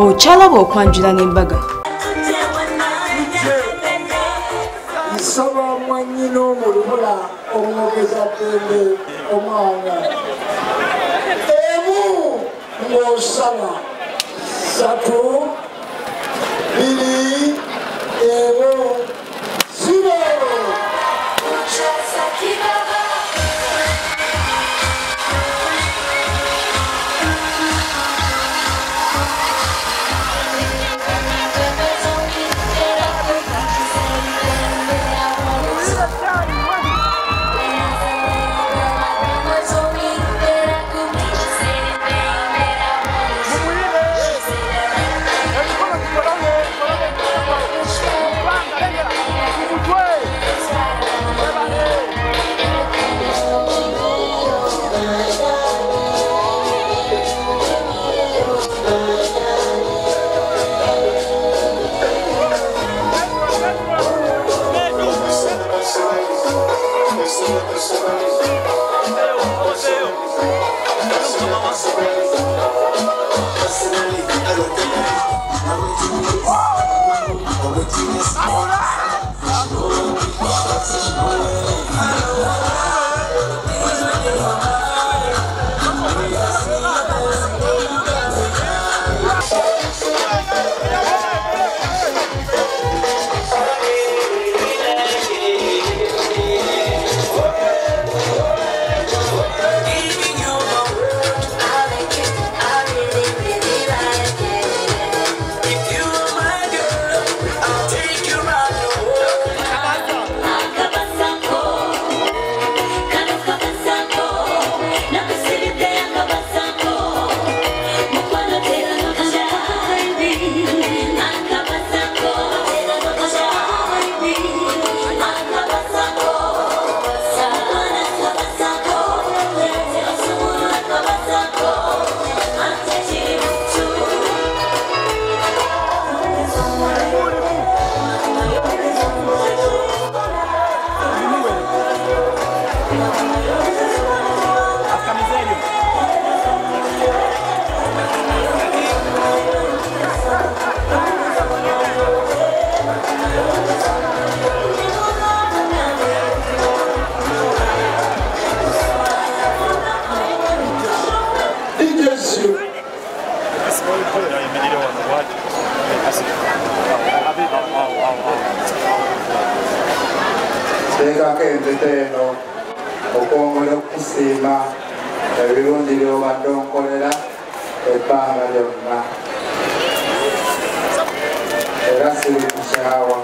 Ochalaba okwanjula n'embaga. Nsaba mwanyina omulubula omwogeza ddembe omwana. Emu ng'osaba 3, 2, 1, 0. Enteteno okwongera okusiima ebirungi by'obadde onkolera ebbanga lyonna era siri kukyawa.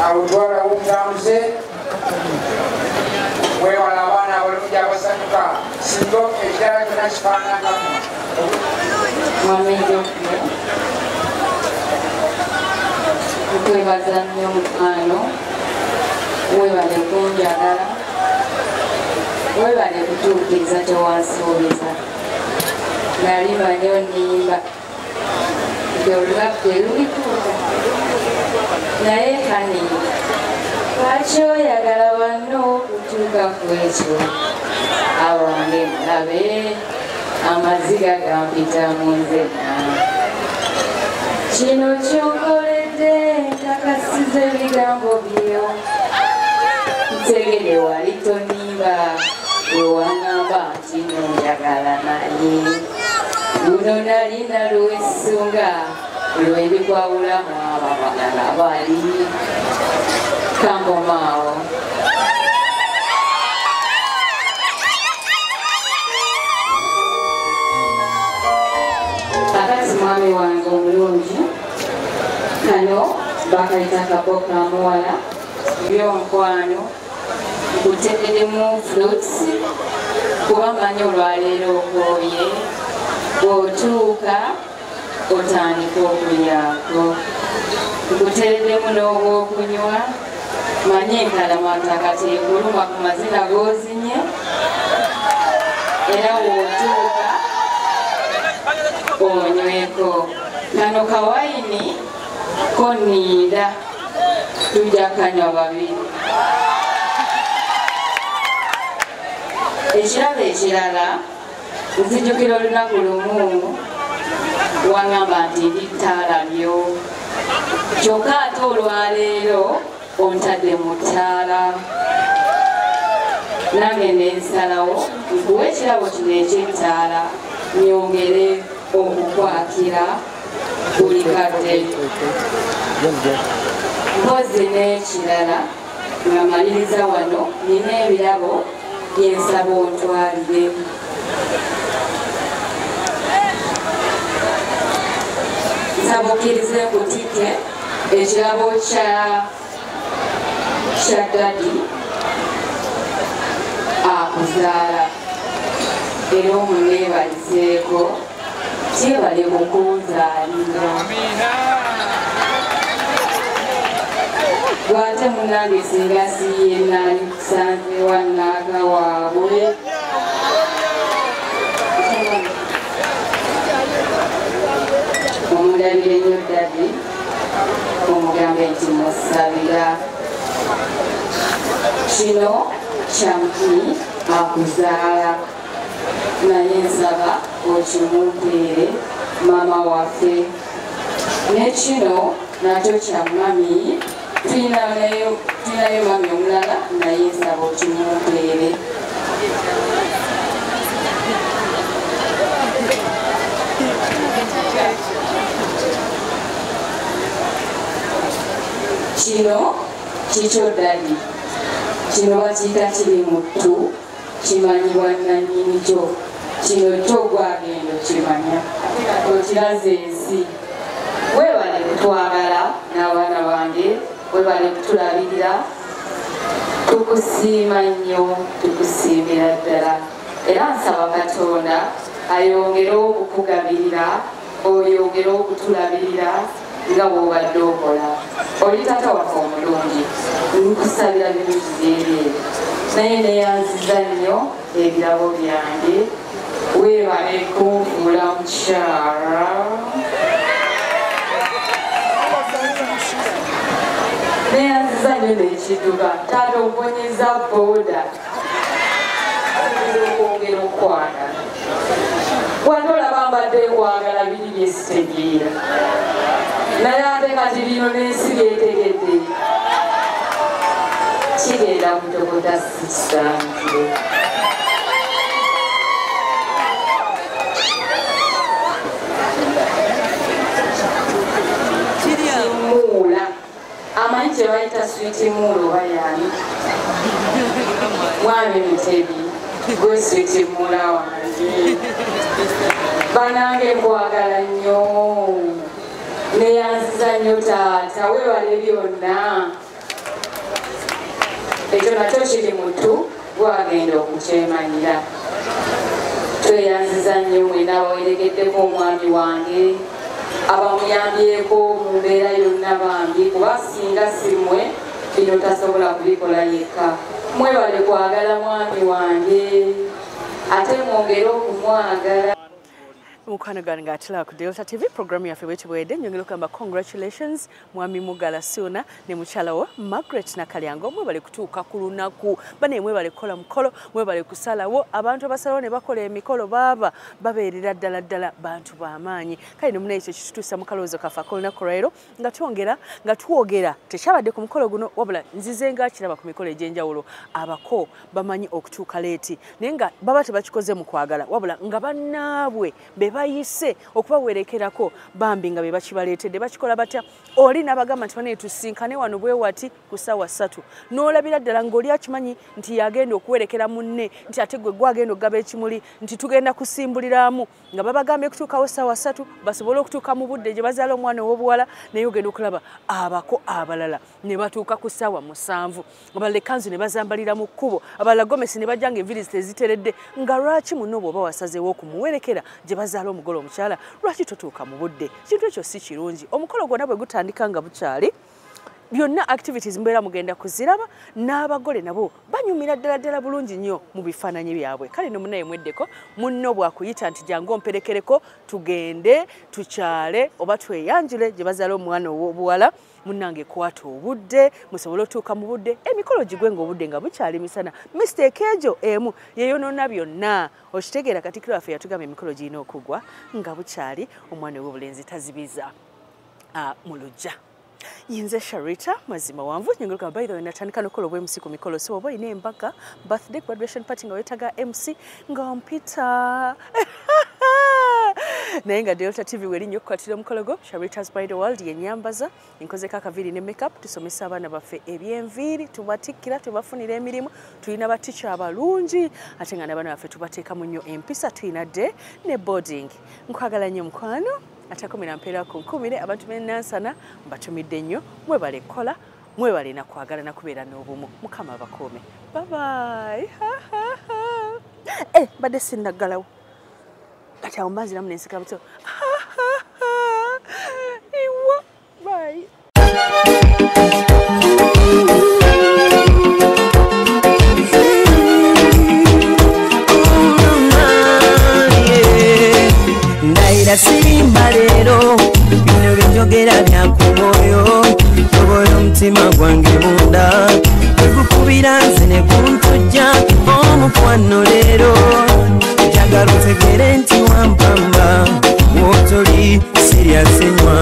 Awutwala umzamuze wewala abaana abalungi abasanyuka singa ekirala kyonna kifaanangamu okwebaza nnyo mukwano webale kunjagala webale kutuukiriza tewansuubiza nali manyi onnimba nti olulabyo terulituuka naye kani lwaki oyagala banno okutuuka ku ekyo abange mulabe amaziga gampita mu nzenna kino kyonkoledde ntakasiza ebigambo byo ntegere wali tonimba wewaŋŋamba nti nonjagala naye luno nali nalwesunga lwebikwawulamu ababalala bali kangomaawo akati mwami wange omulungi bakaita akabo ka muwala byonkwano kutegeremu fruits kuba manyi olwaleero okooye bw'otuuka otandika okulyako kuteredemu n'obwokunywa manyi enkalamata tekuluma ku mazina g'ozinye era bw'otuuka onyweko kano kawayini koniida tujja kanywa babiri ekirabo ekirala nzijukira olunaku lumu wangamba nti ebitaala byo kyokka ate olwaleero ontadde mu ttaala nange nensalawo nkuwa ekirabo kino eky'ettaala nyongere okukwakira buli kadde mpozi n'ekirala nga maliriza wano nina ebirabo byensaba ontwalire nsaba okkirize nkutike ekirabo kya dadi akuzaala era omuneebalizeeko kyebale kukunzaalira lwate munange singa siyenali kusanze wannaga waabwe omulabire nnyo dadi omugambe nti musabira kino kyampi akuzaala naye nsaba okimumpeere mama waffe nekino nakyo kya mami tulinayo mami omulala naye nsaba okimumpeere kino kikyo dadi kino bakiyita kiri muttu kimanyibwa nannyini kyo kino kyo gwagenda okimanya okiraze ensi weebale kutwagala n'abaana bange weebale kutulabirira tukusiima nnyo tukusiimira ddala era nsaba Katonda ayongere okukugabirira oyongere okutulabirira nga bw'obadde okola oli tata waffe omulungi nkusabira birungi byereere naye neyanziza nnyo ebirabo byange weebale kunfuula mukyala neyanziza nnyo n'ekidduka taata omponyeza booda okwongera okwagala wano olaba mbadde kwagala biri byesitegeera naye ate kati bino n'ensi byetegedde kigenda kutokota sikisanzire muula amanyi kye bayita switi muula oba yani mwami Mutebi gwe switi muula wange banange nkwagala nnyo neyanziza nnyo taata weebale byonna ekyo nakyo kiri mutu gwagenda okukyemanyira tweyanziza nnyo mwena abaweregeddeko omwami wange abamuyambyeko mu mbeera yonna bambi kuba singa simwe bino tasobola kubikola yekka mwebale kwagala mwami wange ate mwongere okumwagala mukwano gwange ng'atula ku Delta TV programu yaffe bwetibwedde nyongera okugamba congratulations mwami Mugala Ssuuna ne mukyala wo Margaret Nakalyango mwebale kutuuka ku lunaku bane mwebale kukola mukolo mwebale kusalawo abantu abasalawo ne bakola emikolo babeerera ddala bantu b'amaanyi kale ne munaye ekyo kitutuusa mu kalowoozo kaffe ak'olunaku lwaleero nga twogera tekyabadde ku mukolo guno wabula nzize nga kiraba ku mikolo egy'enjawulo abako bamanyi okutuuka leeti naye nga baba tebakikoze mu kwagala wabula nga bannaabwe be bayise okubawerekerako bambi nga be bakibaleetedde bakikola batya oli n'abagamba nti bane tusinkane wano bwe wati ku ssaawa 3 n'olabira ddala ng'oli akimanyi nti yagenda okuwerekera munne nti ate gwe gwagenda okugaba ekimuli nti tugenda kusimbuliramu nga babagambye kutuukawo ssaawa 3 basobole okutuuka mu budde gye bazaala omwana ow'obuwala naye ogenda okulaba abako abalala ne batuuka ku ssaawa 7 abalala ekkanzu ne bazambalira mu kkubo abalala gomesi ne bajja ng'enviri teziteredde nga lwaki munno bw'oba wasazeewo okumuwerekera gye bazaala omugole omukyala lwaki totuuka mu budde kintu ekyo si kirungi omukolo gwonna bwe gutandika nga bukyali byonna activities mbeera mugenda kuziraba n'abagole nabo banyumira ddala bulungi nnyo mu bifaananyi byabwe kale no munaye mweddeko munno bwakuyita nti jangu omperekereko tugende tukyale oba tweyanjule gye bazaala omwana ow'obuwala munnange kwata obudde musobole otuuka mu budde emikolo gigwe ng'obudde nga bukyali misana mistake egyo emu yeeyonoona byonna okitegeera katikkiro waffe yatugamba emikolo girina okugwa nga bukyali omwana ow'obulenzi tazibiza mu luggya Yinze Sharita mazima wanvu nyongoloka by the way natandika nokolo bwe MC ku mikolo so oba ine embaga birthday graduation party nga wetaga MC nga mpita naye nga Delta TV weri nnyo kukwatira omukologo Sharita's by the world yenyambaza nkoze kakaviri ne makeup tusomesa abaana baffe ebyenviri tubatikkira tubafunira emirimu tulina baticha abalungi ate nga n'abaana baffe tubateeka mu nnyo empisa tulina de ne boarding nkwagala nnyo mukwano Atakomera mpera ku nkumire abantu b'ennansana mbatumidde nnyo mwebale kola mwebale na kwagala na kubeera n'obumu mukama abakoome bye bye badde sinnaggalawo kati awo mbazira mu nensika buto iwa bye Simba lero bino byogera byakumoyo tobola omutima gwange munda ekukubira nze ne kuntujja omukwano lero njagala otegere nti wampamba wotoli siryasenywa